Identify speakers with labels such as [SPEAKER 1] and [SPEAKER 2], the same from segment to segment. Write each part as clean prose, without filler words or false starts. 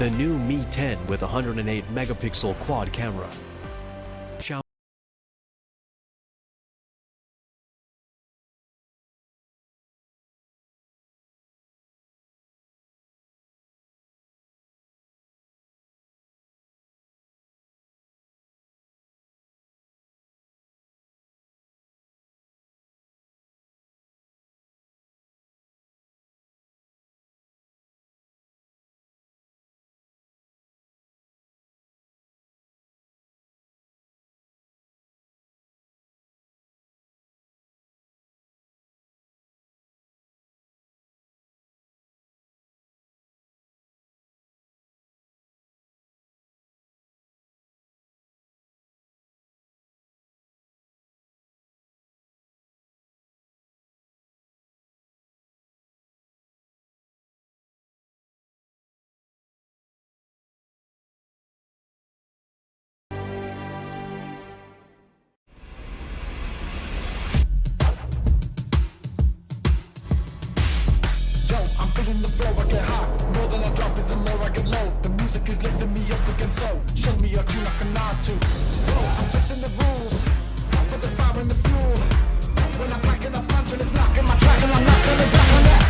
[SPEAKER 1] The new Mi 10 with 108 megapixel quad camera. Xiaomi
[SPEAKER 2] feeling the flow, I get hot. More than a drop is the more I get low. The music is lifting me up against soul. Show me a tune I can nod to. Whoa, I'm twisting the rules for the fire and the fuel. When I'm packing a punch and it's knocking my track and I'm not turning back on that.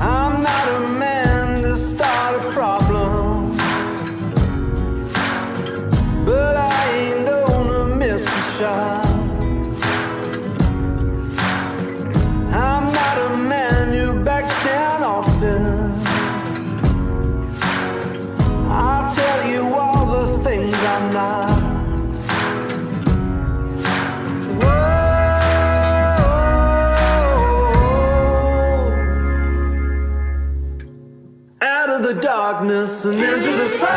[SPEAKER 3] I'm not a man to start a problem, but I ain't gonna miss a shot. I'm not a man who backs down often. I'll tell you all the things I'm not. The darkness and into the fire.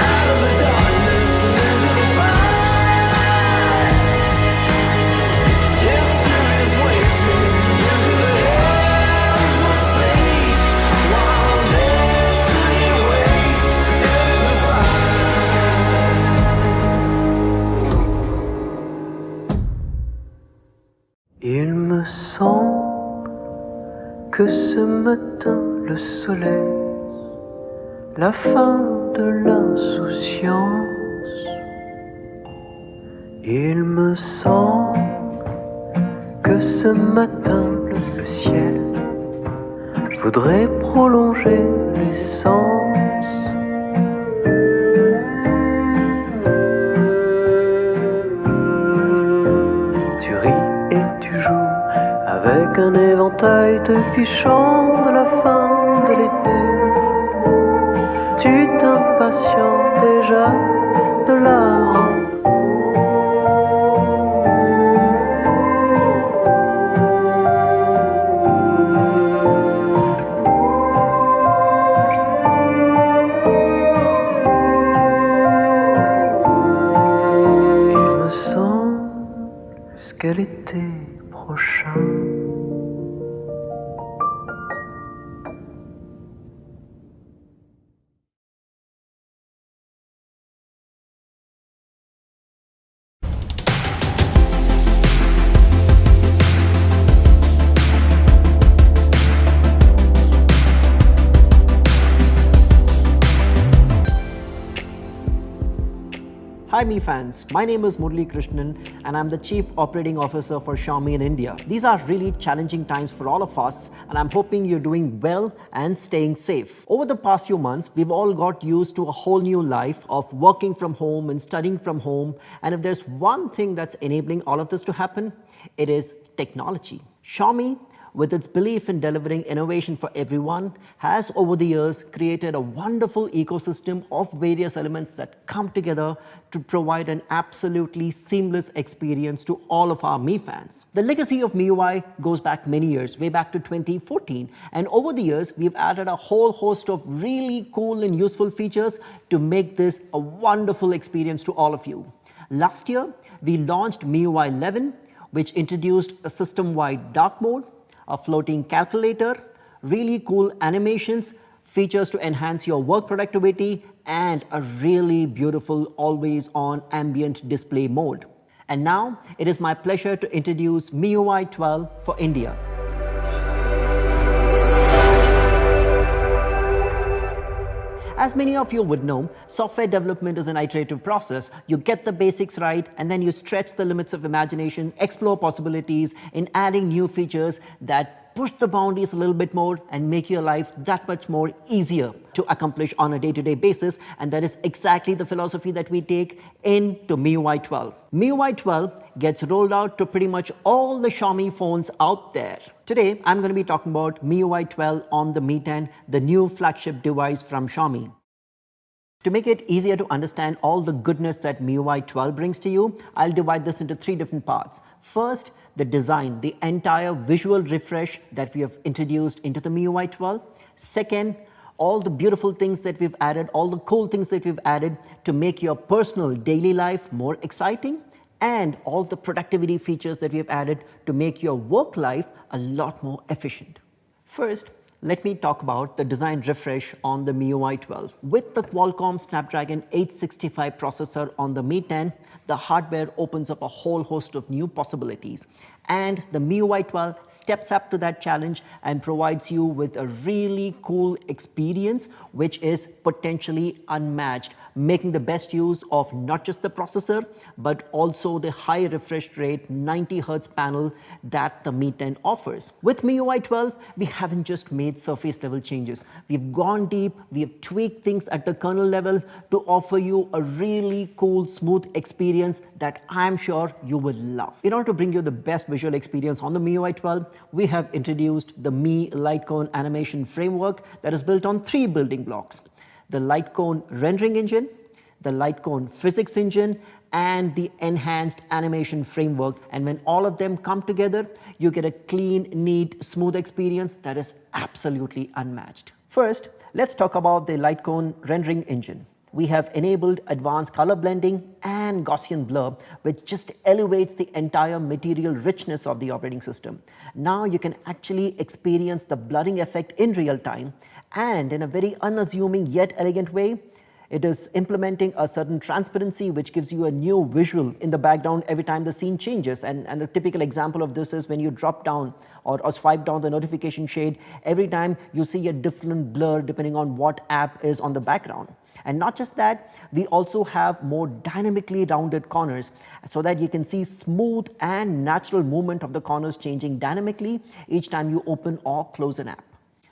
[SPEAKER 3] Out of the darkness and into the fire. History is waiting into the hands of fate, while destiny waits in the fire. Il me semble que ce matin le soleil, la fin de l'insouciance. Il me semble que ce matin le ciel voudrait prolonger l'essence. Tu ris et tu joues avec un éventail te fichant de la fin de l'été. Tu t'impatientes déjà de la rentrée. Il me semble jusqu'à l'été prochain.
[SPEAKER 4] Hi Mi fans, my name is Murali Krishnan and I'm the Chief Operating Officer for Xiaomi in India. These are really challenging times for all of us and I'm hoping you're doing well and staying safe. Over the past few months, we've all got used to a whole new life of working from home and studying from home, and if there's one thing that's enabling all of this to happen, it is technology. Xiaomi, with its belief in delivering innovation for everyone, has over the years created a wonderful ecosystem of various elements that come together to provide an absolutely seamless experience to all of our Mi fans. The legacy of MIUI goes back many years, way back to 2014, and over the years we've added a whole host of really cool and useful features to make this a wonderful experience to all of you. Last year, we launched MIUI11, which introduced a system-wide dark mode, a floating calculator, really cool animations, features to enhance your work productivity, and a really beautiful always-on ambient display mode. And now, it is my pleasure to introduce MIUI12 for India. As many of you would know, software development is an iterative process. You get the basics right, and then you stretch the limits of imagination, explore possibilities in adding new features that push the boundaries a little bit more and make your life that much more easier to accomplish on a day-to-day basis. And that is exactly the philosophy that we take into MIUI 12. MIUI 12 gets rolled out to pretty much all the Xiaomi phones out there. Today, I'm going to be talking about MIUI 12 on the Mi 10, the new flagship device from Xiaomi. To make it easier to understand all the goodness that MIUI 12 brings to you, I'll divide this into three different parts. First, the design, the entire visual refresh that we have introduced into the MIUI 12. Second, all the beautiful things that we've added, all the cool things that we've added to make your personal daily life more exciting, and all the productivity features that we've added to make your work life a lot more efficient. First, let me talk about the design refresh on the MIUI 12. With the Qualcomm Snapdragon 865 processor on the Mi 10, the hardware opens up a whole host of new possibilities. And the MIUI 12 steps up to that challenge and provides you with a really cool experience which is potentially unmatched, making the best use of not just the processor but also the high refresh rate 90 Hz panel that the Mi 10 offers. With MIUI 12, we haven't just made surface level changes. We've gone deep, we have tweaked things at the kernel level to offer you a really cool, smooth experience that I'm sure you will love. In order to bring you the best visual experience on the MIUI 12, we have introduced the Mi Lightcone animation framework that is built on three building blocks: the Lightcone rendering engine, the Lightcone physics engine, and the enhanced animation framework. And when all of them come together, you get a clean, neat, smooth experience that is absolutely unmatched. First, let's talk about the Lightcone rendering engine. We have enabled advanced color blending and Gaussian blur, which just elevates the entire material richness of the operating system. Now you can actually experience the blurring effect in real time, and in a very unassuming yet elegant way, it is implementing a certain transparency which gives you a new visual in the background every time the scene changes. And a typical example of this is when you drop down or swipe down the notification shade, every time you see a different blur depending on what app is on the background. And not just that, we also have more dynamically rounded corners so that you can see smooth and natural movement of the corners changing dynamically each time you open or close an app.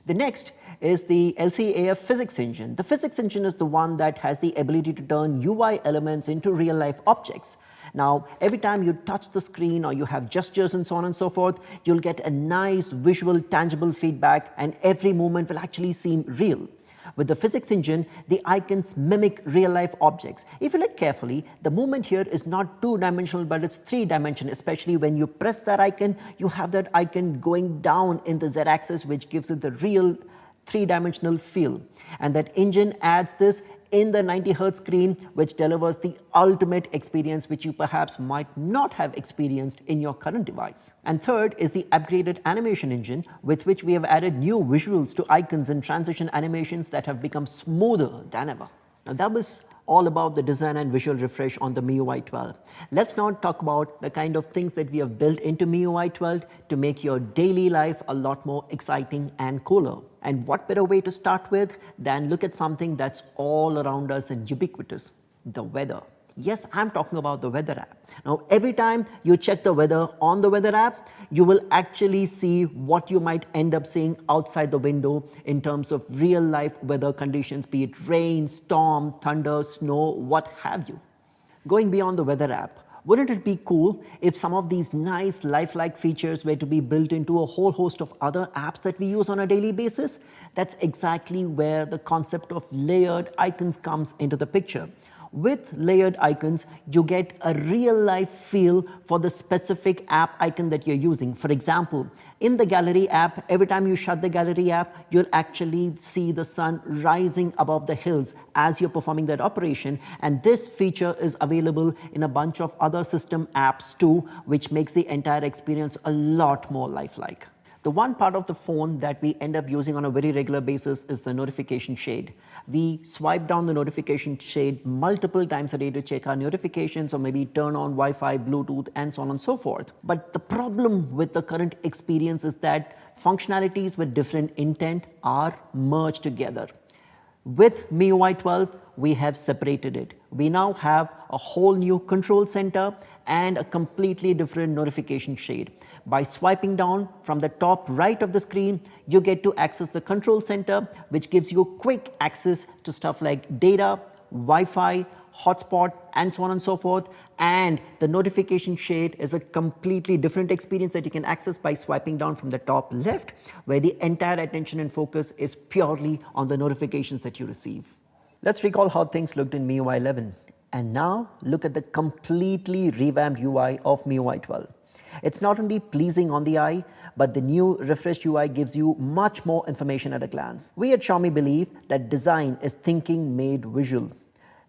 [SPEAKER 4] The next is the LCAF physics engine. The physics engine is the one that has the ability to turn UI elements into real-life objects. Now, every time you touch the screen or you have gestures and so on and so forth, you'll get a nice visual, tangible feedback, and every movement will actually seem real. With the physics engine, the icons mimic real-life objects. If you look carefully, the movement here is not two-dimensional, but it's three-dimensional. Especially when you press that icon, you have that icon going down in the z-axis, which gives it the real three-dimensional feel. And that engine adds this in the 90 Hz screen, which delivers the ultimate experience which you perhaps might not have experienced in your current device. And third is the upgraded animation engine, with which we have added new visuals to icons and transition animations that have become smoother than ever. Now that was all about the design and visual refresh on the MIUI 12. Let's now talk about the kind of things that we have built into MIUI 12 to make your daily life a lot more exciting and cooler. And what better way to start with than look at something that's all around us and ubiquitous: the weather. Yes, I'm talking about the weather app. Now, every time you check the weather on the weather app, you will actually see what you might end up seeing outside the window in terms of real life weather conditions, be it rain, storm, thunder, snow, what have you. Going beyond the weather app, wouldn't it be cool if some of these nice lifelike features were to be built into a whole host of other apps that we use on a daily basis? That's exactly where the concept of layered icons comes into the picture. With layered icons, you get a real life feel for the specific app icon that you're using. For example, in the gallery app, every time you shut the gallery app, you'll actually see the sun rising above the hills as you're performing that operation. And this feature is available in a bunch of other system apps too, which makes the entire experience a lot more lifelike. The one part of the phone that we end up using on a very regular basis is the notification shade. We swipe down the notification shade multiple times a day to check our notifications or maybe turn on Wi-Fi, Bluetooth, and so on and so forth. But the problem with the current experience is that functionalities with different intent are merged together. With MIUI 12, we have separated it. We now have a whole new control center and a completely different notification shade. By swiping down from the top right of the screen, you get to access the control center, which gives you quick access to stuff like data, Wi-Fi, hotspot, and so on and so forth. And the notification shade is a completely different experience that you can access by swiping down from the top left, where the entire attention and focus is purely on the notifications that you receive. Let's recall how things looked in MIUI 11. And now look at the completely revamped UI of MIUI 12. It's not only pleasing on the eye, but the new refreshed UI gives you much more information at a glance. We at Xiaomi believe that design is thinking made visual.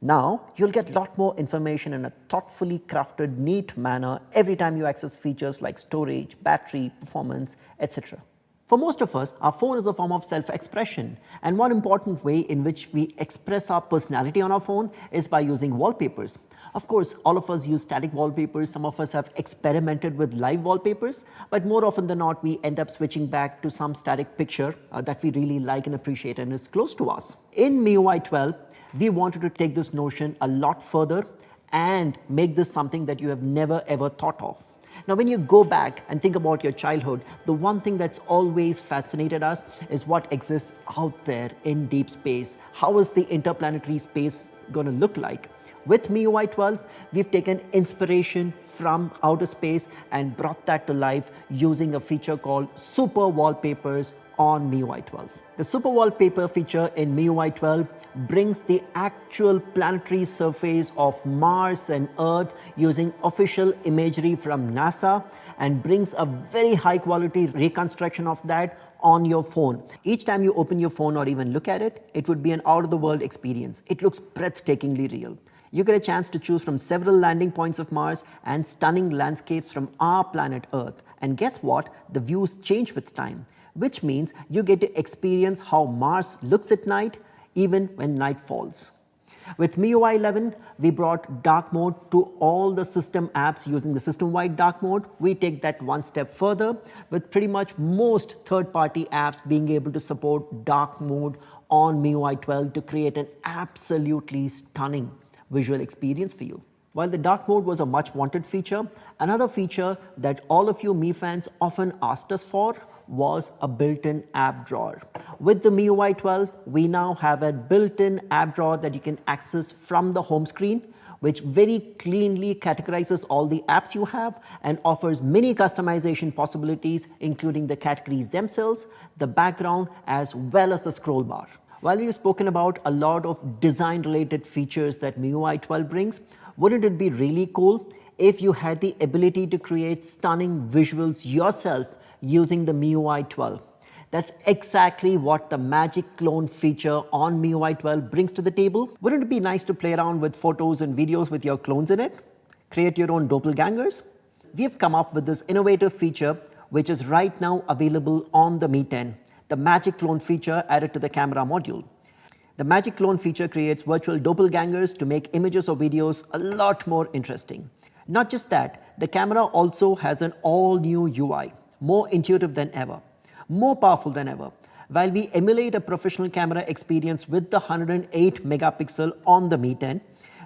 [SPEAKER 4] Now, you'll get a lot more information in a thoughtfully crafted, neat manner every time you access features like storage, battery, performance, etc. For most of us, our phone is a form of self-expression, and one important way in which we express our personality on our phone is by using wallpapers. Of course, all of us use static wallpapers. Some of us have experimented with live wallpapers, but more often than not, we end up switching back to some static picture that we really like and appreciate and is close to us. In MIUI 12, we wanted to take this notion a lot further and make this something that you have never ever thought of. Now, when you go back and think about your childhood, the one thing that's always fascinated us is what exists out there in deep space. How is the interplanetary space going to look like? With MIUI 12, we've taken inspiration from outer space and brought that to life using a feature called Super Wallpapers on MIUI 12. The Super Wallpaper feature in MIUI 12 brings the actual planetary surface of Mars and Earth using official imagery from NASA and brings a very high quality reconstruction of that on your phone. Each time you open your phone or even look at it, it would be an out-of-the-world experience. It looks breathtakingly real. You get a chance to choose from several landing points of Mars and stunning landscapes from our planet Earth. And guess what? The views change with time, which means you get to experience how Mars looks at night, even when night falls. With MIUI 11, we brought dark mode to all the system apps using the system-wide dark mode. We take that one step further, with pretty much most third-party apps being able to support dark mode on MIUI 12 to create an absolutely stunning visual experience for you. While the dark mode was a much wanted feature, another feature that all of you Mi fans often asked us for was a built-in app drawer. With the MIUI 12, we now have a built-in app drawer that you can access from the home screen, which very cleanly categorizes all the apps you have and offers many customization possibilities, including the categories themselves, the background, as well as the scroll bar. While we've spoken about a lot of design-related features that MIUI 12 brings, wouldn't it be really cool if you had the ability to create stunning visuals yourself using the MIUI 12? That's exactly what the Magic Clone feature on MIUI 12 brings to the table. Wouldn't it be nice to play around with photos and videos with your clones in it? Create your own doppelgangers? We've come up with this innovative feature, which is right now available on the Mi 10. The Magic Clone feature added to the camera module. The Magic Clone feature creates virtual doppelgangers to make images or videos a lot more interesting. Not just that, the camera also has an all-new UI, more intuitive than ever, more powerful than ever. While we emulate a professional camera experience with the 108 megapixel on the Mi 10,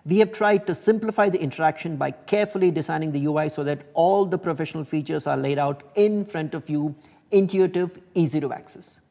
[SPEAKER 4] We have tried to simplify the interaction by carefully designing the UI so that all the professional features are laid out in front of you, intuitive, easy to access.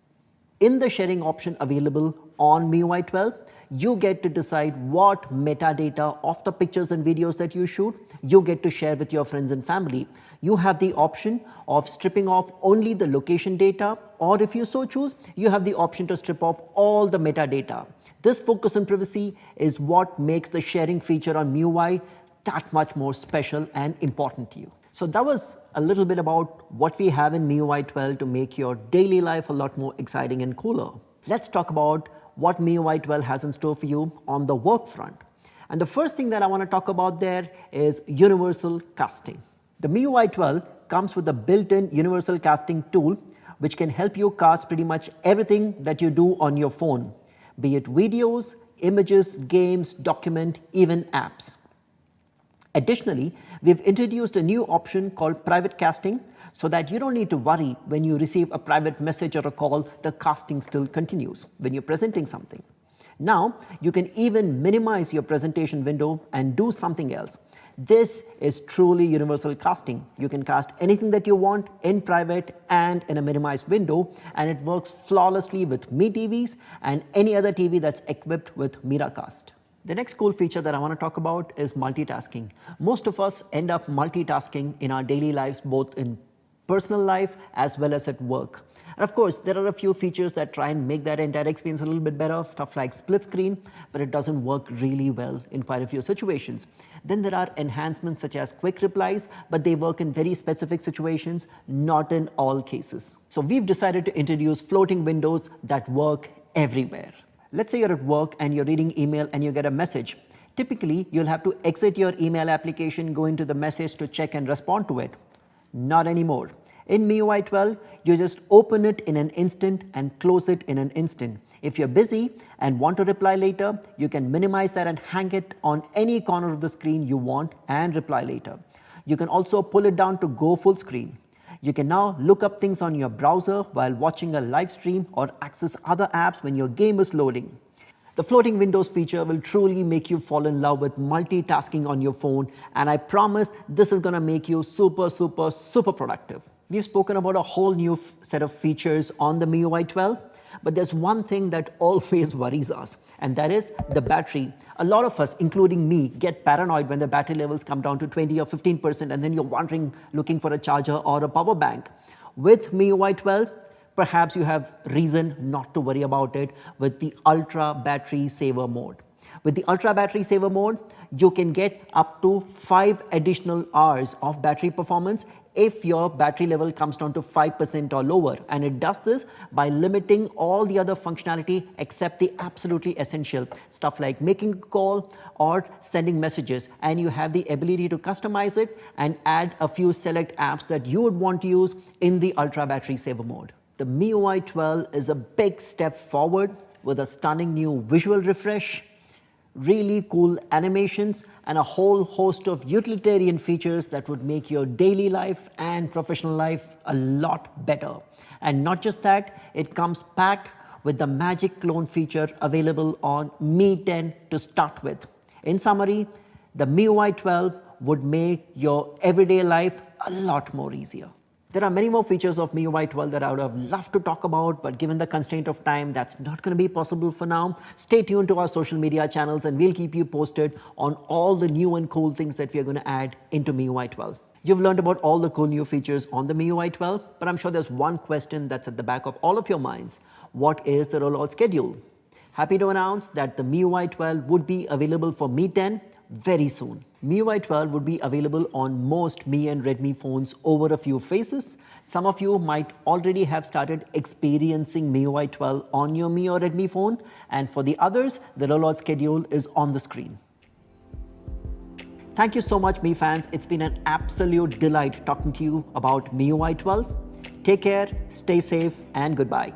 [SPEAKER 4] In the sharing option available on MIUI 12, you get to decide what metadata of the pictures and videos that you shoot, you get to share with your friends and family. You have the option of stripping off only the location data, or if you so choose, you have the option to strip off all the metadata. This focus on privacy is what makes the sharing feature on MIUI that much more special and important to you. So that was a little bit about what we have in MIUI 12 to make your daily life a lot more exciting and cooler. Let's talk about what MIUI 12 has in store for you on the work front. And the first thing that I want to talk about there is universal casting. The MIUI 12 comes with a built-in universal casting tool which can help you cast pretty much everything that you do on your phone, be it videos, images, games, document, even apps. Additionally, we've introduced a new option called private casting so that you don't need to worry when you receive a private message or a call, the casting still continues when you're presenting something. Now, you can even minimize your presentation window and do something else. This is truly universal casting. You can cast anything that you want in private and in a minimized window, and it works flawlessly with Mi TVs and any other TV that's equipped with Miracast. The next cool feature that I want to talk about is multitasking. Most of us end up multitasking in our daily lives, both in personal life as well as at work. And of course, there are a few features that try and make that entire experience a little bit better, stuff like split screen, but it doesn't work really well in quite a few situations. Then there are enhancements such as quick replies, but they work in very specific situations, not in all cases. So we've decided to introduce floating windows that work everywhere. Let's say you're at work and you're reading email and you get a message. Typically, you'll have to exit your email application, go into the message to check and respond to it. Not anymore. In MIUI 12, you just open it in an instant and close it in an instant. If you're busy and want to reply later, you can minimize that and hang it on any corner of the screen you want and reply later. You can also pull it down to go full screen. You can now look up things on your browser while watching a live stream or access other apps when your game is loading. The floating windows feature will truly make you fall in love with multitasking on your phone, and I promise this is going to make you super productive. We've spoken about a whole new set of features on the MIUI 12, but there's one thing that always worries us, and that is the battery. A lot of us, including me, get paranoid when the battery levels come down to 20 or 15%, and then you're wondering, looking for a charger or a power bank. With MIUI 12, perhaps you have reason not to worry about it with the Ultra Battery Saver mode. With the Ultra Battery Saver mode, you can get up to 5 additional hours of battery performance if your battery level comes down to 5% or lower. And it does this by limiting all the other functionality except the absolutely essential stuff like making a call or sending messages. And you have the ability to customize it and add a few select apps that you would want to use in the Ultra Battery Saver mode. The MIUI 12 is a big step forward with a stunning new visual refresh, really cool animations, and a whole host of utilitarian features that would make your daily life and professional life a lot better. And not just that, it comes packed with the magic clone feature available on Mi 10 to start with. In summary, the MIUI 12 would make your everyday life a lot more easier. There are many more features of MIUI 12 that I would have loved to talk about, but given the constraint of time, that's not going to be possible for now. Stay tuned to our social media channels and we'll keep you posted on all the new and cool things that we are going to add into MIUI 12. You've learned about all the cool new features on the MIUI 12, but I'm sure there's one question that's at the back of all of your minds. What is the rollout schedule? Happy to announce that the MIUI 12 would be available for Mi 10 very soon. MIUI 12 would be available on most Mi and Redmi phones over a few phases. Some of you might already have started experiencing MIUI 12 on your Mi or Redmi phone, and for the others, the rollout schedule is on the screen. Thank you so much, Mi fans. It's been an absolute delight talking to you about MIUI 12. Take care, stay safe, and goodbye.